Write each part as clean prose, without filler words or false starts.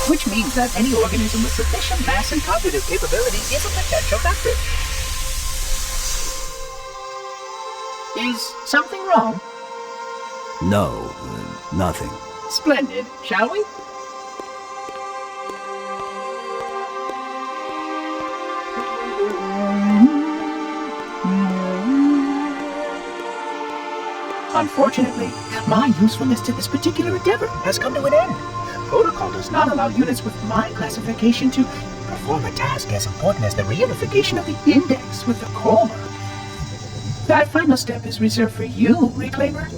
which means that any organism with sufficient mass and cognitive capability is a potential vector. Is something wrong? No, nothing. Splendid, shall we? Unfortunately, my usefulness to this particular endeavor has come to an end. Protocol does not allow units with my classification to perform a task as important as the reunification of the index with the core. That final step is reserved for you, Reclaimer.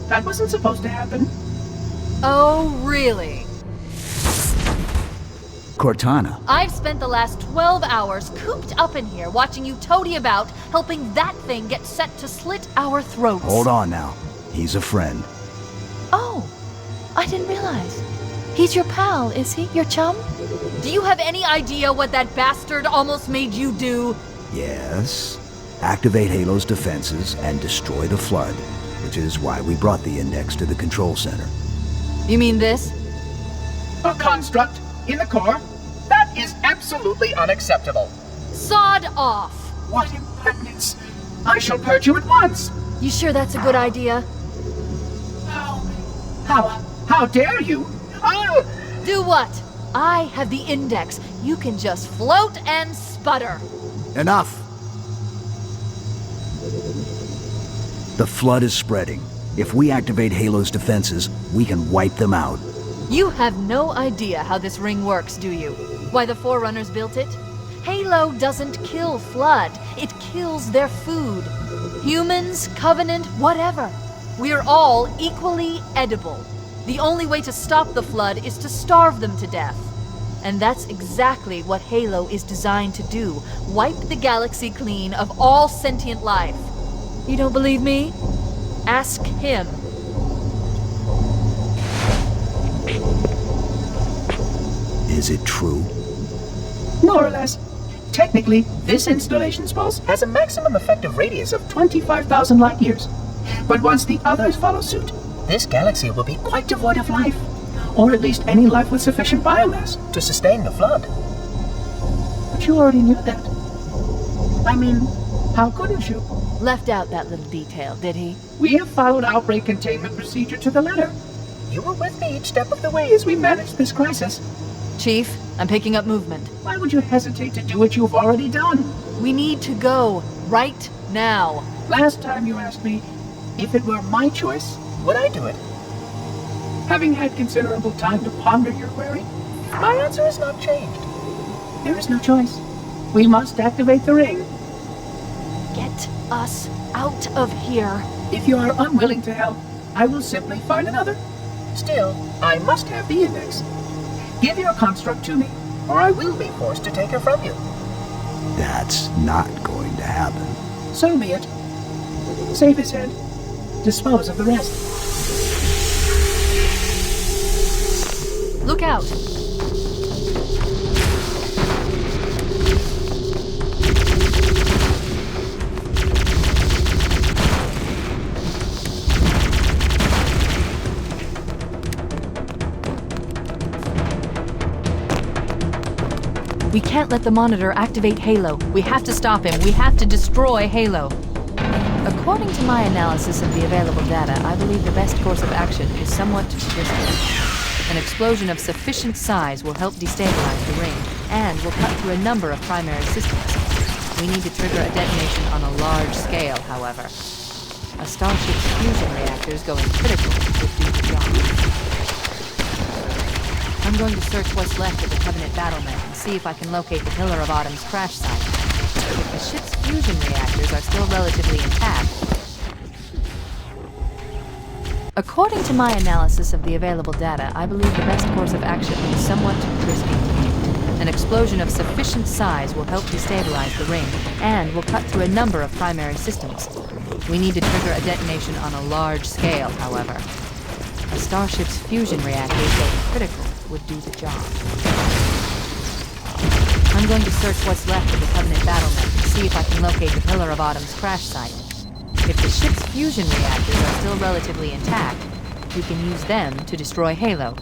That wasn't supposed to happen. Oh, really? Cortana. I've spent the last 12 hours cooped up in here watching you toady about, helping that thing get set to slit our throats. Hold on now. He's a friend. Oh, I didn't realize. He's your pal, is he? Your chum? Do you have any idea what that bastard almost made you do? Yes. Activate Halo's defenses and destroy the Flood, which is why we brought the index to the control center. You mean this? A construct in the core? That is absolutely unacceptable. Sod off! What impertinence! I shall purge you at once! You sure that's a good idea? How dare you? I'll... Do what? I have the index. You can just float and sputter. Enough! The Flood is spreading. If we activate Halo's defenses, we can wipe them out. You have no idea how this ring works, do you? Why the Forerunners built it? Halo doesn't kill Flood. It kills their food. Humans, Covenant, whatever. We're all equally edible. The only way to stop the Flood is to starve them to death. And that's exactly what Halo is designed to do. Wipe the galaxy clean of all sentient life. You don't believe me? Ask him. Is it true? More or less. Technically, this installation's pulse has a maximum effective radius of 25,000 light years. But once the others follow suit, this galaxy will be quite devoid of life. Or at least any life with sufficient biomass to sustain the Flood. But you already knew that. I mean, how couldn't you? Left out that little detail, did he? We have followed outbreak containment procedure to the letter. You were with me each step of the way as we managed this crisis. Chief, I'm picking up movement. Why would you hesitate to do what you've already done? We need to go, right now. Last time you asked me, if it were my choice, would I do it? Having had considerable time to ponder your query, my answer has not changed. There is no choice. We must activate the ring. Get us out of here. If you are unwilling to help, I will simply find another. Still, I must have the index. Give your construct to me, or I will be forced to take her from you. That's not going to happen. So be it. Save his head. Dispose of the rest. Look out! We can't let the monitor activate Halo. We have to stop him. We have to destroy Halo. According to my analysis of the available data, I believe the best course of action is somewhat risky. An explosion of sufficient size will help destabilize the ring, and will cut through a number of primary systems. We need to trigger a detonation on a large scale, however. A starship's fusion reactor is going critical with Pvt. John. I'm going to search what's left of the Covenant battlement and see if I can locate the Pillar of Autumn's crash site. If the ship's fusion reactors are still relatively intact... According to my analysis of the available data, I believe the best course of action is somewhat risky. An explosion of sufficient size will help destabilize the ring, and will cut through a number of primary systems. We need to trigger a detonation on a large scale, however. A starship's fusion reactor is going critical would do the job. I'm going to search what's left of the Covenant battlement to see if I can locate the Pillar of Autumn's crash site. If the ship's fusion reactors are still relatively intact, we can use them to destroy Halo.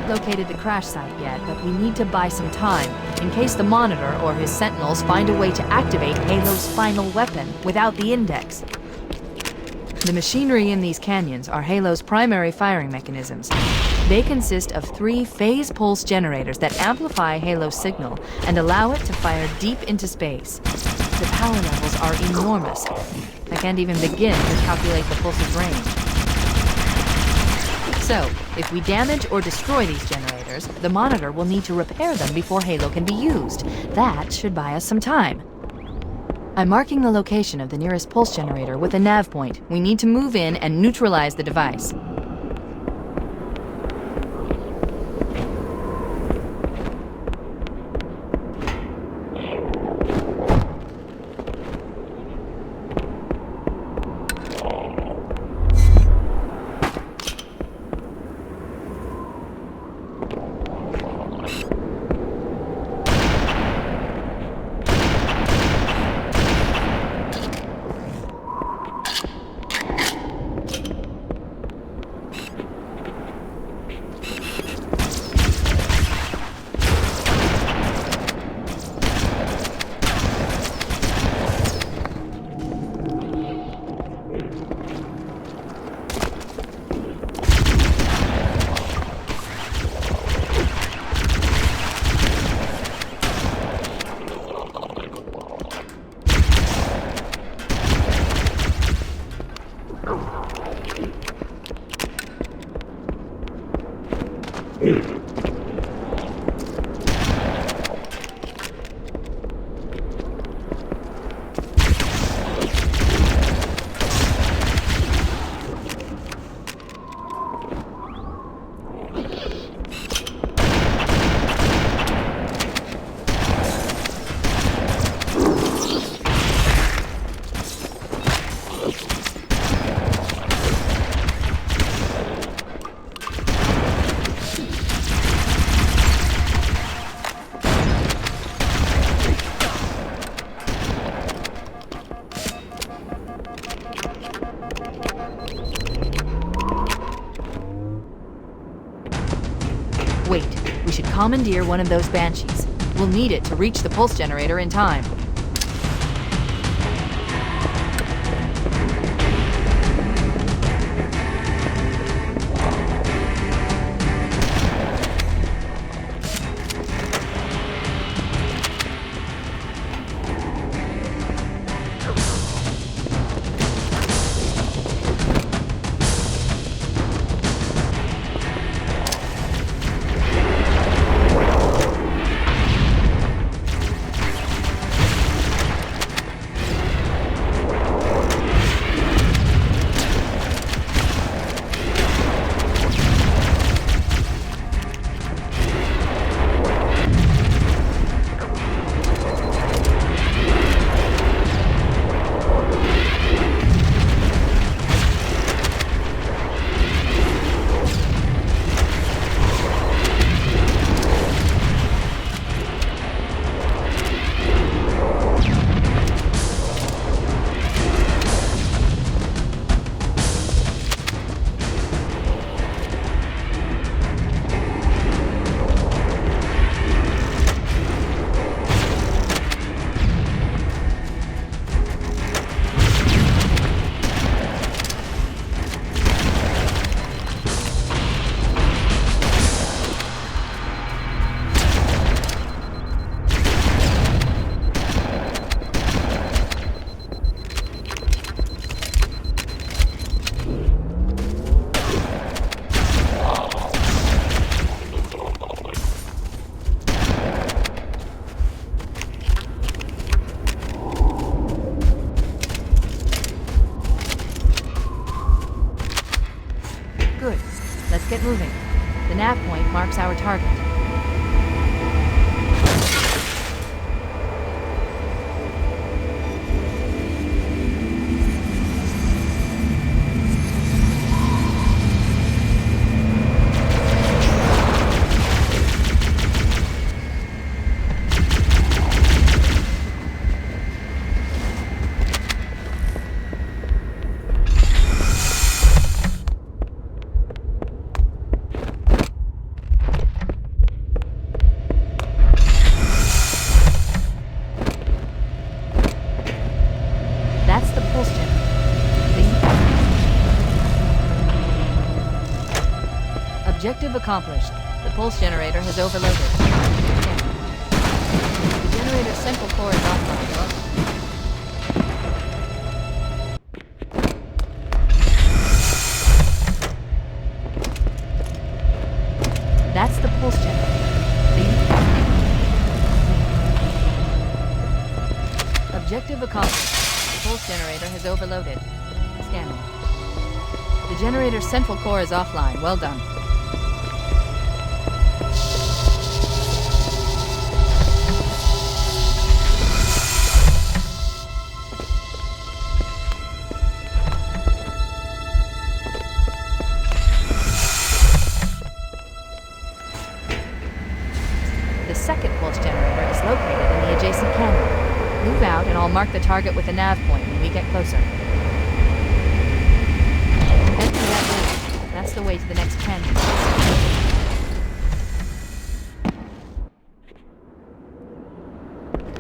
Located the crash site yet, but we need to buy some time in case the Monitor or his Sentinels find a way to activate Halo's final weapon without the Index. The machinery in these canyons are Halo's primary firing mechanisms. They consist of 3 phase pulse generators that amplify Halo's signal and allow it to fire deep into space. The power levels are enormous. I can't even begin to calculate the pulse's range. So, if we damage or destroy these generators, the Monitor will need to repair them before Halo can be used. That should buy us some time. I'm marking the location of the nearest pulse generator with a nav point. We need to move in and neutralize the device. Wait, we should commandeer one of those Banshees. We'll need it to reach the pulse generator in time. get moving. The nav point marks our target. Objective accomplished. The pulse generator has overloaded. The generator's central core is offline. That's the pulse generator. Objective accomplished. The pulse generator has overloaded. Scanning. The generator's central core is offline. Well done. The second pulse generator is located in the adjacent canyon. Move out and I'll mark the target with a nav point when we get closer. Head through that door. That's the way to the next canyon.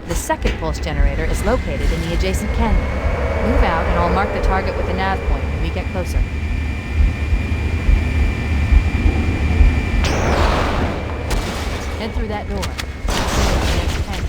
The second pulse generator is located in the adjacent canyon. Move out and I'll mark the target with a nav point when we get closer. Head through that door. Next canyon.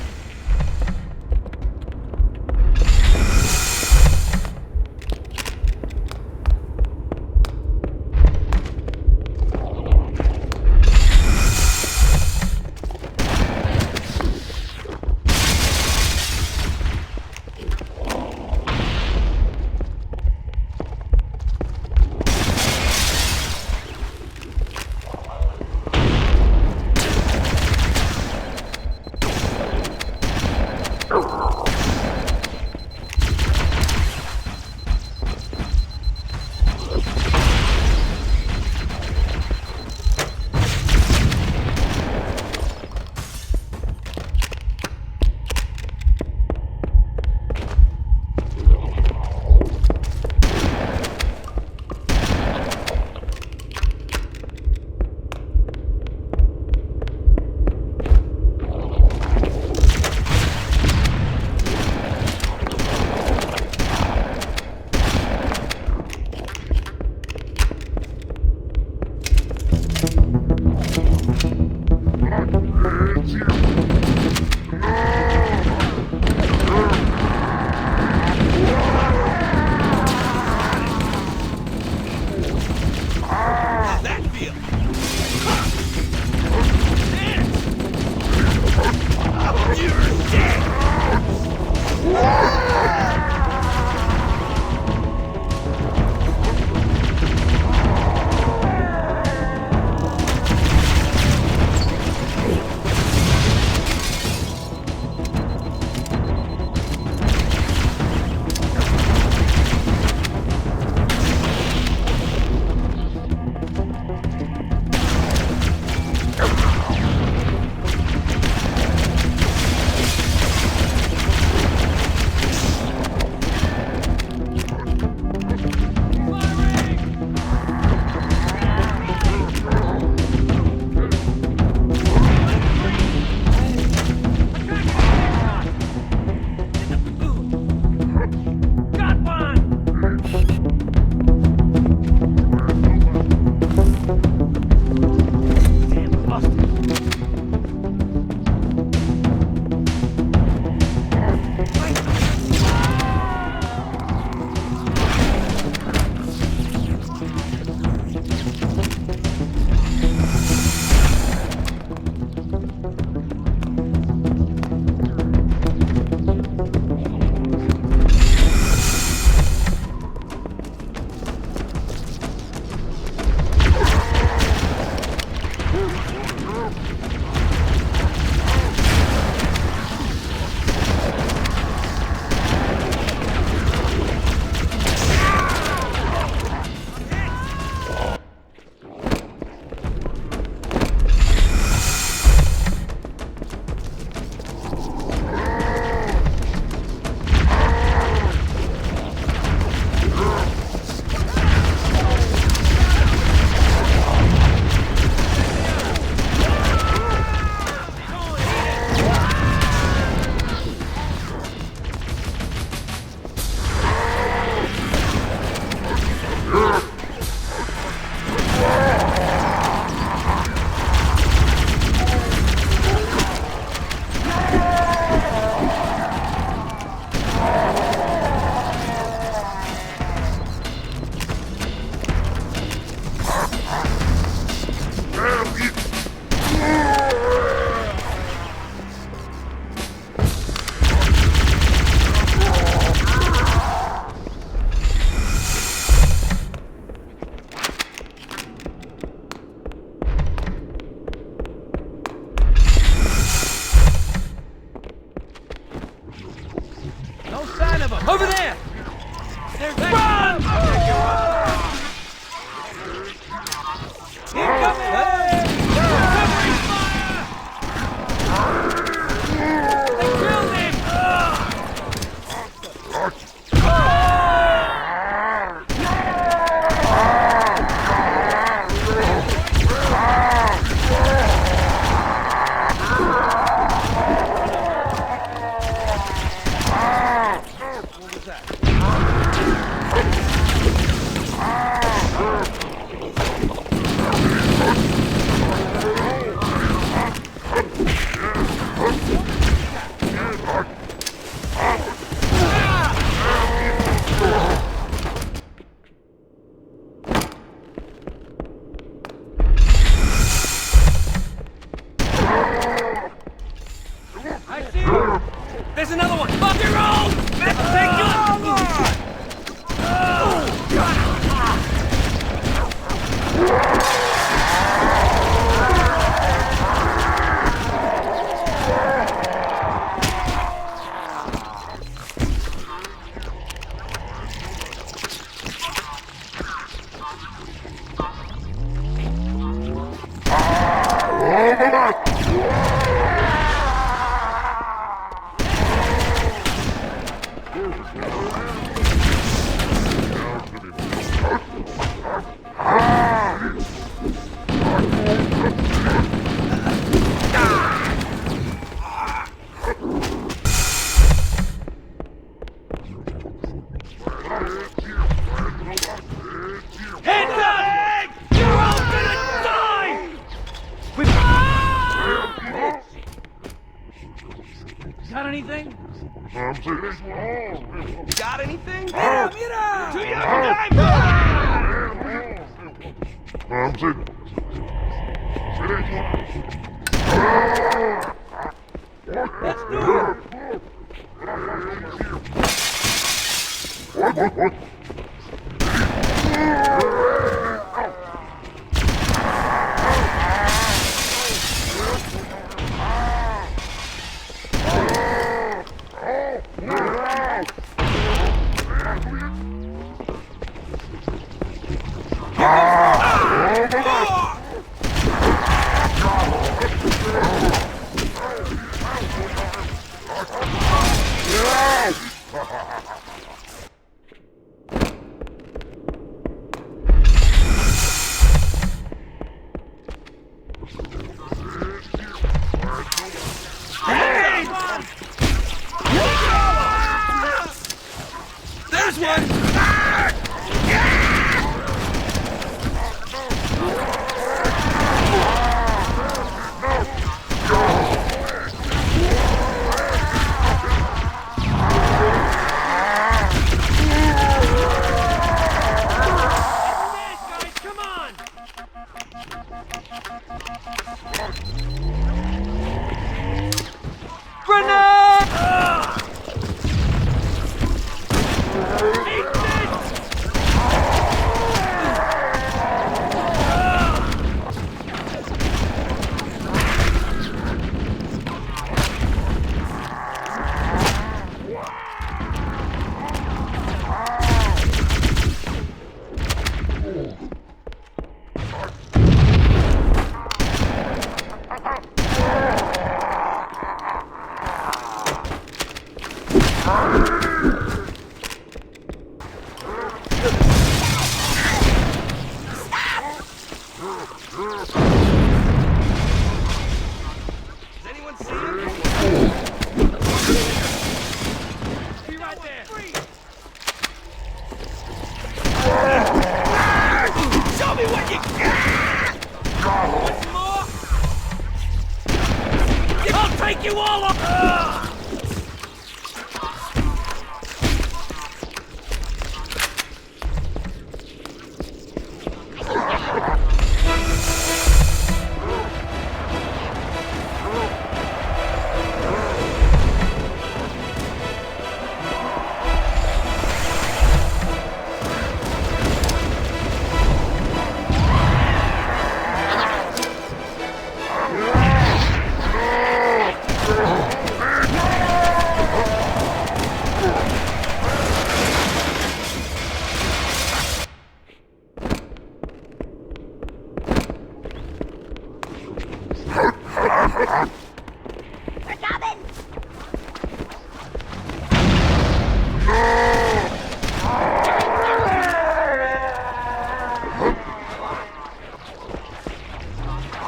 Got anything? Got anything? Mira! Too young to die! Let's do it! There's one! Take you all up!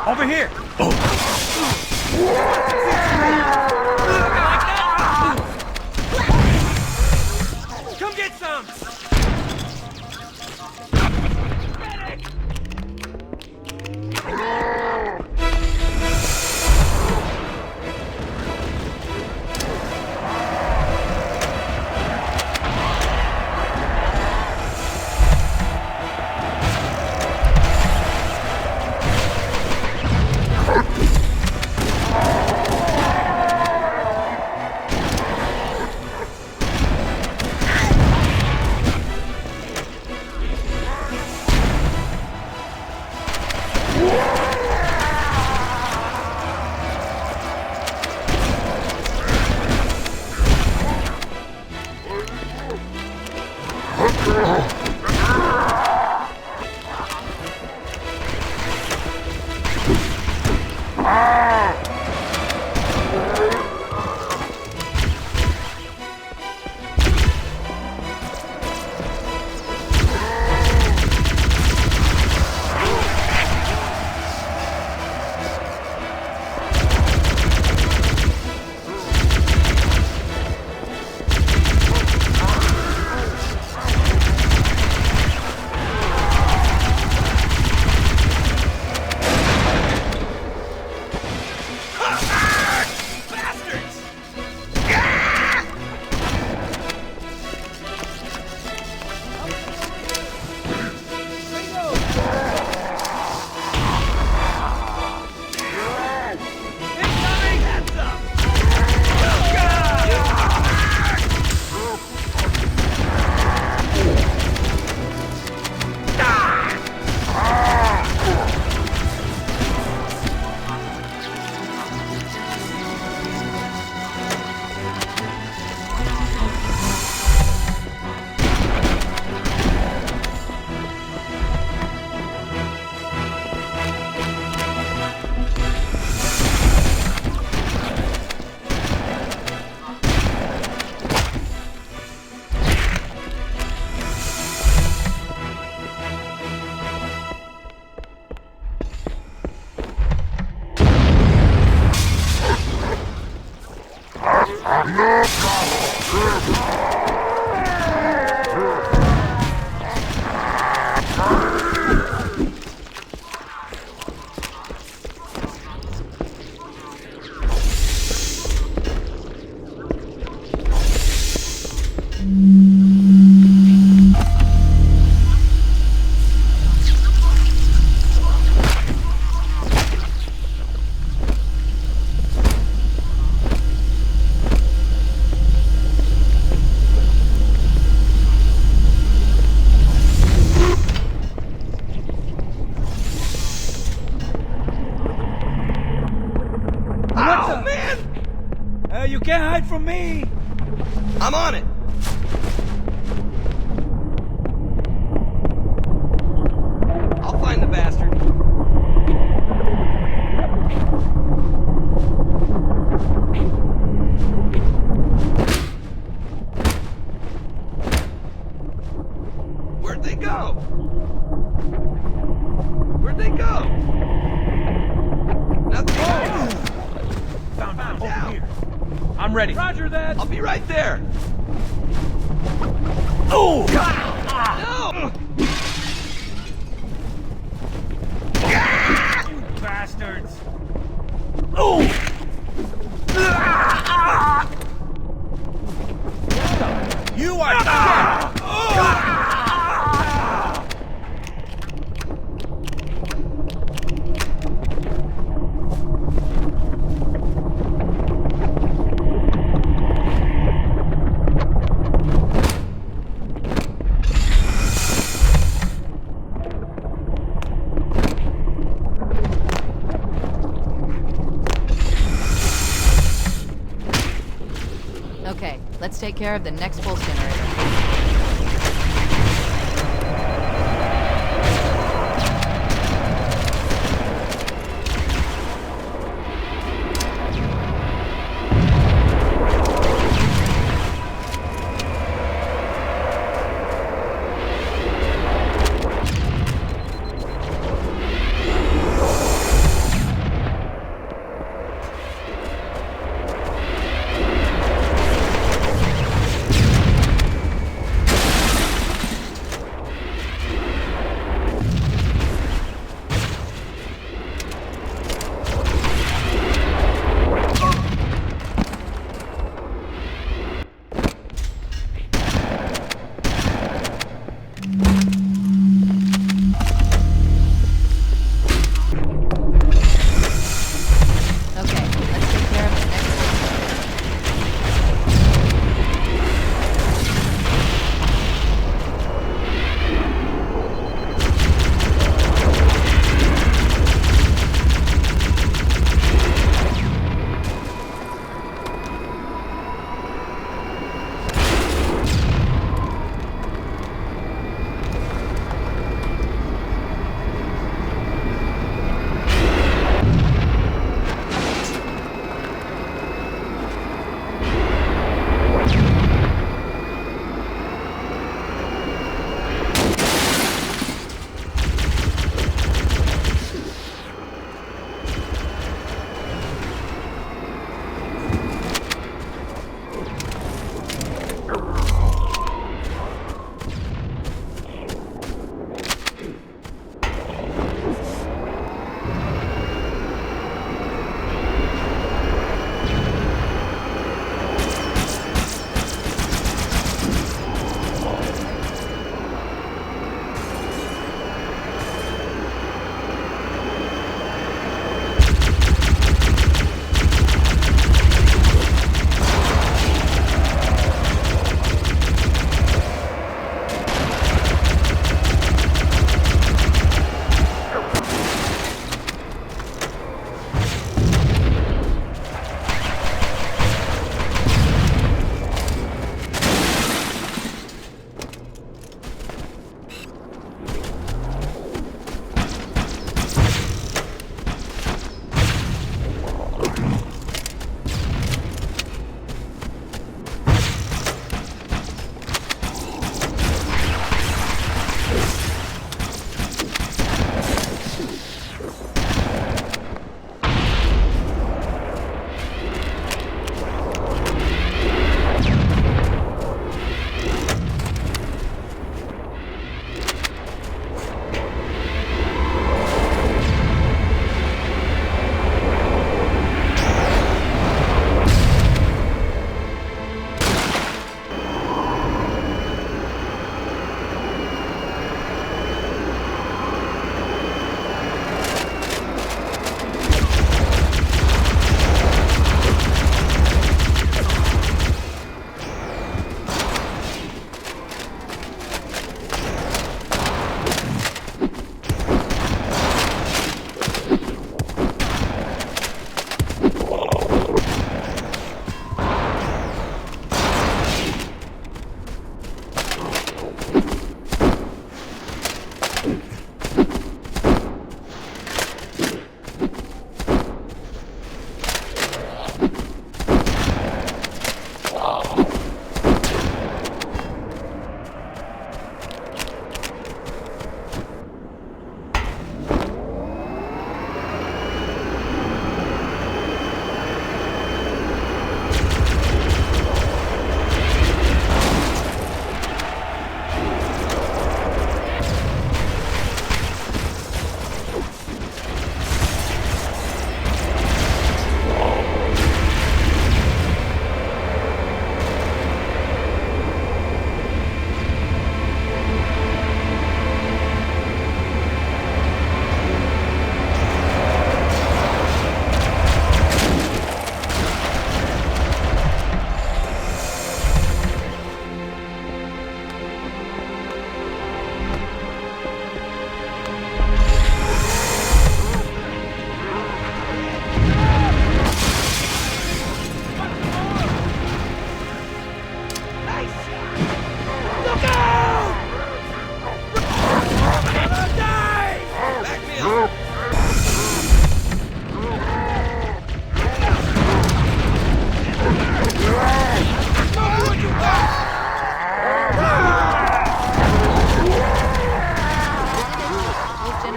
Over here! Come get some! can't hide from me! I'm on it! I'll find the bastard. Where'd they go? Where'd they go? Nothing. Found one over Down. here. I'm ready. Roger that! I'll be right there. Oh! No! You bastards! Oh! You are dead! Okay, let's take care of the next pulse generator.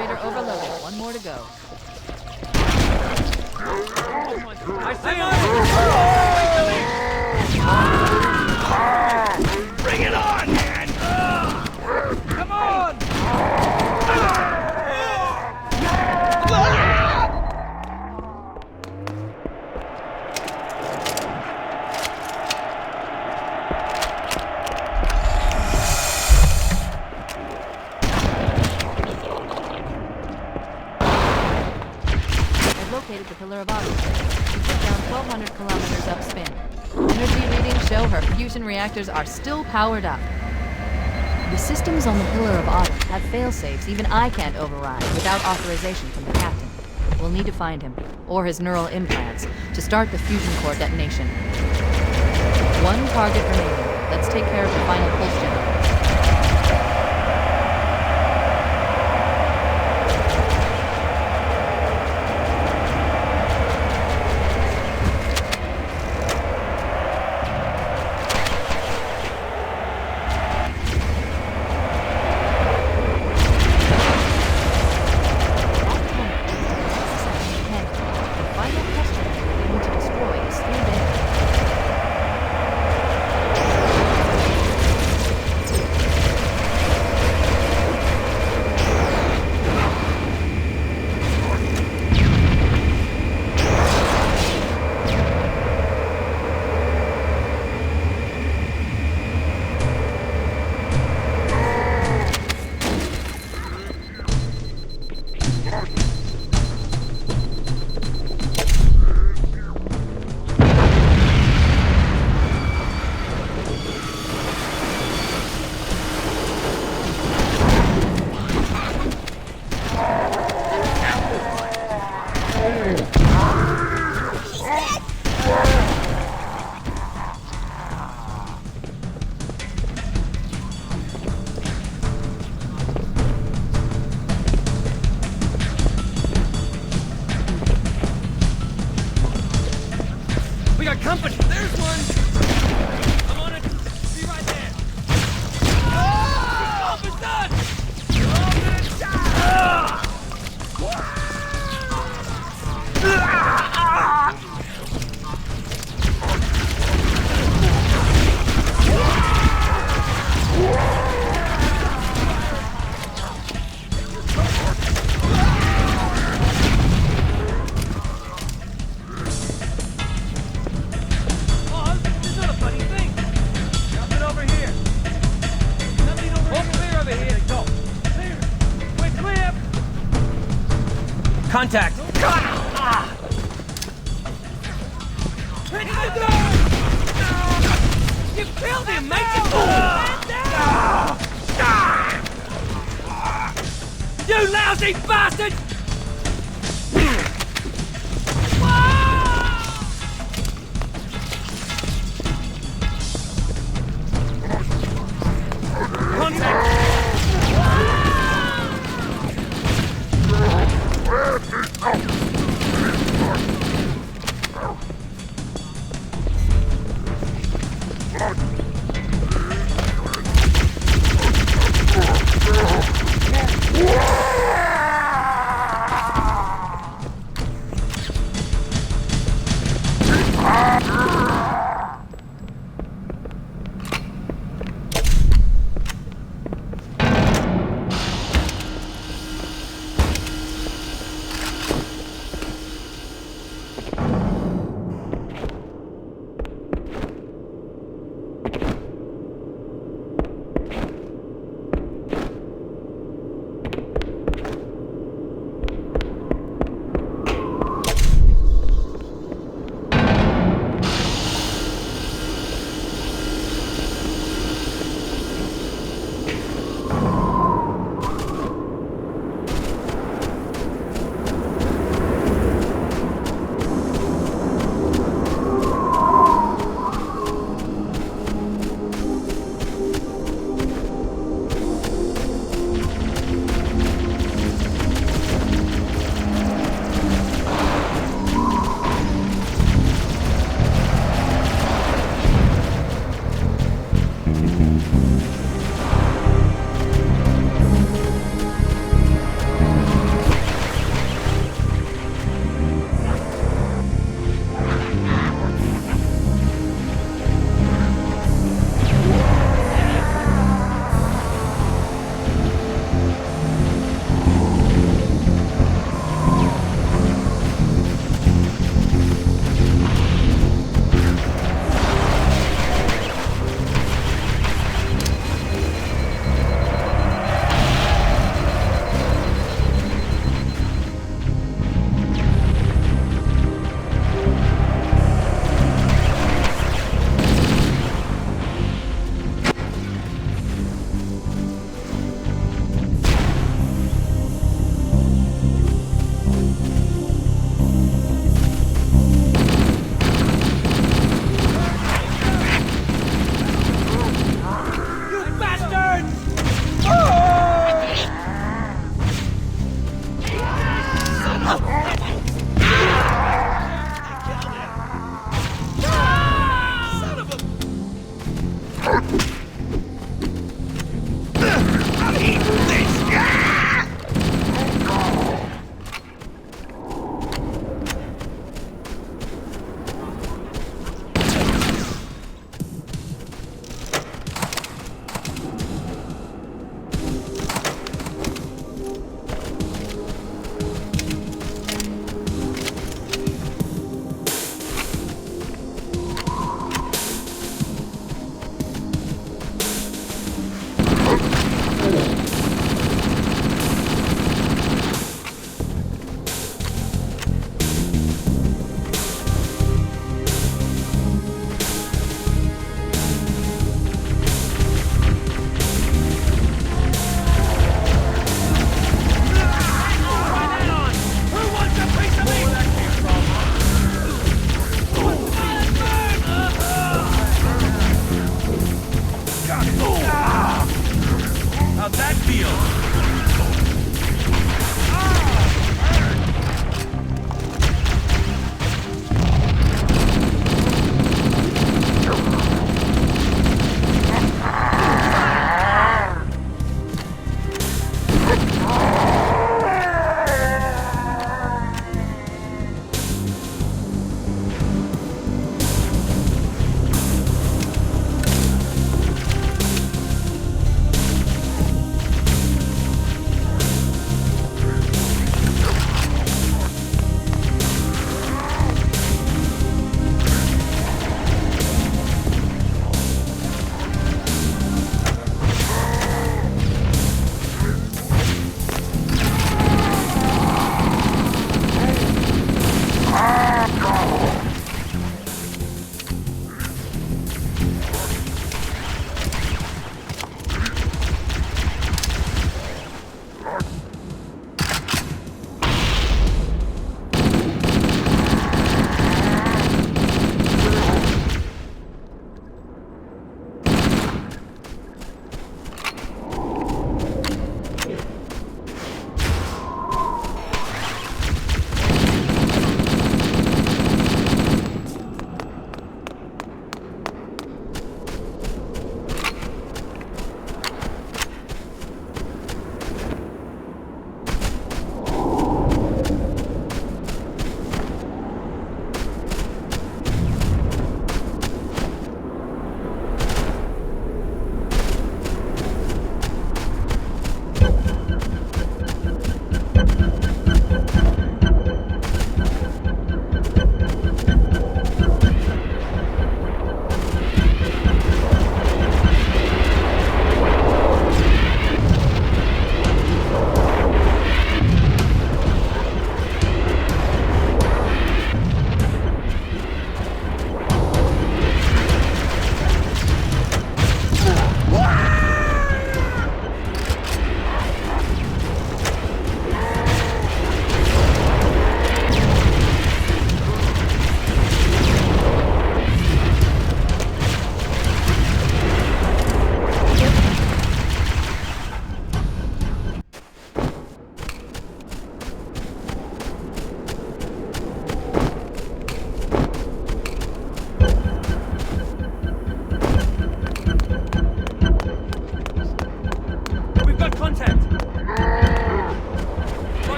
generator overloaded. One more to go. I see him! Bring it on, man! Come on! Located the Pillar of Autumn. We took down 1,200 kilometers upspin. Energy readings show her fusion reactors are still powered up. The systems on the Pillar of Autumn have failsafes even I can't override without authorization from the captain. We'll need to find him, or his neural implants, to start the fusion core detonation. One target remaining. Let's take care of the final pulse generator. Company! There's one! I'm on it! Be right there! Oh! It's done! Contact! You killed him, mate! You lousy bastard! Contact!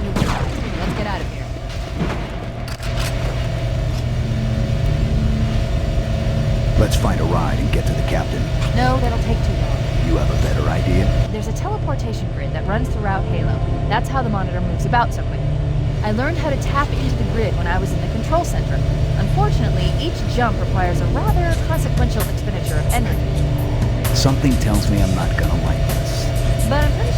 you will. Let's get out of here. Let's find a ride and get to the captain. No, that'll take too long. You have a better idea? There's a teleportation grid that runs throughout Halo. That's how the monitor moves about so quickly. I learned how to tap into the grid when I was in the control center. Unfortunately, each jump requires a rather consequential expenditure of energy. Something tells me I'm not gonna like this. But I'm pretty